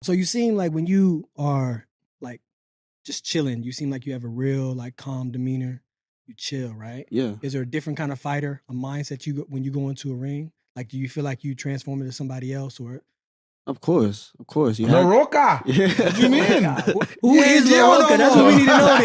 So you seem like when you are like just chilling, you seem like you have a real like calm demeanor. You chill, right? Yeah. Is there a different kind of fighter, a mindset when you go into a ring? Like, do you feel like you transform into somebody else, or Of course. You La have. Roca. Yeah. What you mean? who is La Roca? That's what we need to know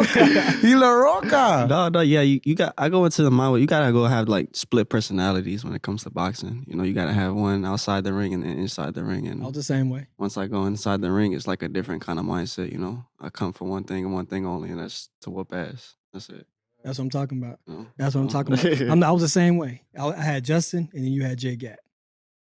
then. He La Roca. No, yeah, you got. I go into the mind where you gotta go have like split personalities when it comes to boxing. You know, you gotta have one outside the ring and then inside the ring. I was And the same way. once I go inside the ring, it's like a different kind of mindset. You know, I come for one thing and one thing only, and that's to whoop ass. That's it. That's what I'm talking about. You know? That's what I'm talking about. I was the same way. I had Justin, and then you had Jay Gat.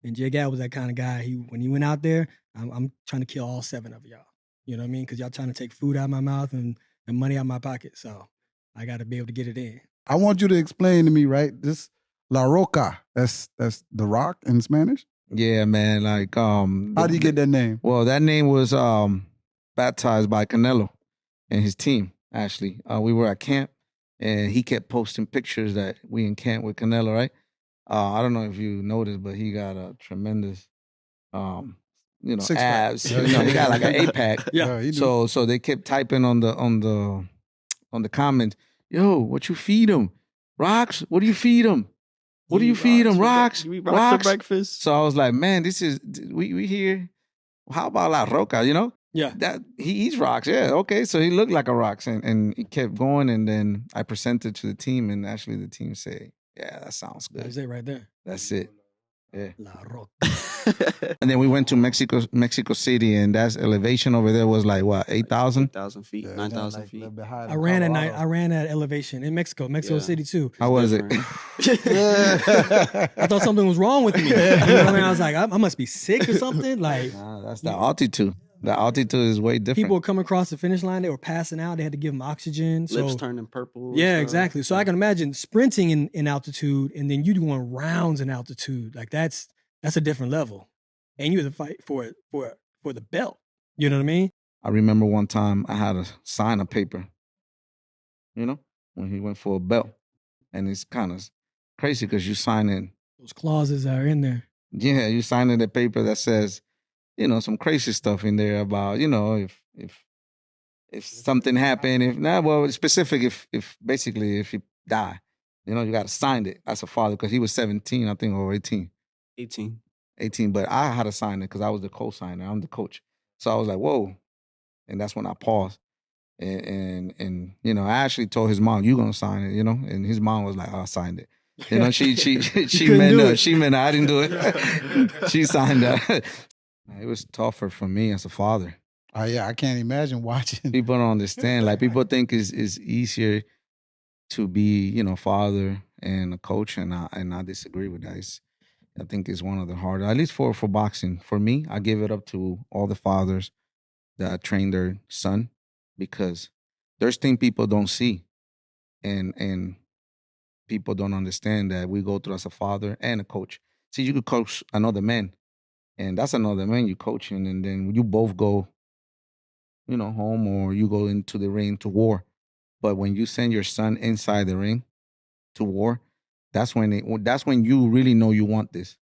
And Jay Gat was that kind of guy. When he went out there, I'm trying to kill all 7 of y'all. You know what I mean? Because y'all trying to take food out of my mouth and money out of my pocket. So I got to be able to get it in. I want you to explain to me, right? This La Roca. That's the Rock in Spanish. Yeah, man. Like, How do you get that name? Well, that name was baptized by Canelo and his team. Actually, we were at camp, and he kept posting pictures that we in camp with Canelo. Right? I don't know if you noticed, but he got a tremendous, Six-pack. abs. He got like an 8-pack. Yeah. he do. So they kept typing on the comments, yo, what you feed him? Rocks? What do you feed him? What do you feed him? Rocks? You eat rocks for breakfast. So I was like, man, this is we here. How about La Roca? You know? Yeah. That he eats rocks. Yeah, okay. So he looked like a rocks, and he kept going, and then I presented to the team, and actually the team said, yeah, that sounds good. That's it right there. That's it. Yeah. La Roca. And then we went to Mexico City, and that's elevation over there was like what, 8,000? 8,000 feet, Yeah, 9,000 like, feet. a little bit higher than I ran at night. Colorado. I ran at elevation in Mexico Yeah. City too. How was it? I thought something was wrong with me. You know what I mean? I was like, I must be sick or something. Like, Nah, that's the altitude. The altitude is way different. people would come across the finish line. They were passing out. They had to give them oxygen. Lips So turning purple. and yeah, stuff. exactly. So I can imagine sprinting in altitude, and then you doing rounds in altitude. Like that's a different level. And you had to fight for the belt. You know what I mean? I remember one time I had to sign a paper, when he went for a belt. And it's kind of crazy because you sign in, Those clauses are in there. yeah, you sign in a paper that says, some crazy stuff in there about, if something happened, specific, if basically if you die, you got to sign it as a father because he was 17, I think, or 18. 18. But I had to sign it because I was the co-signer. I'm the coach. So I was like, whoa. And that's when I paused. And I actually told his mom, you going to sign it, and his mom was like, I signed it. She meant I didn't do it. She signed that. It was tougher for me as a father. Oh yeah, I can't imagine watching. People don't understand. Like, people think it's easier to be, father and a coach, and I disagree with that. I think it's one of the harder, at least for boxing. For me, I give it up to all the fathers that train their son, because there's things people don't see, and people don't understand that we go through as a father and a coach. See, you could coach another man, and that's another man you coaching, and then you both go, home, or you go into the ring to war. But when you send your son inside the ring to war, that's when you really know you want this.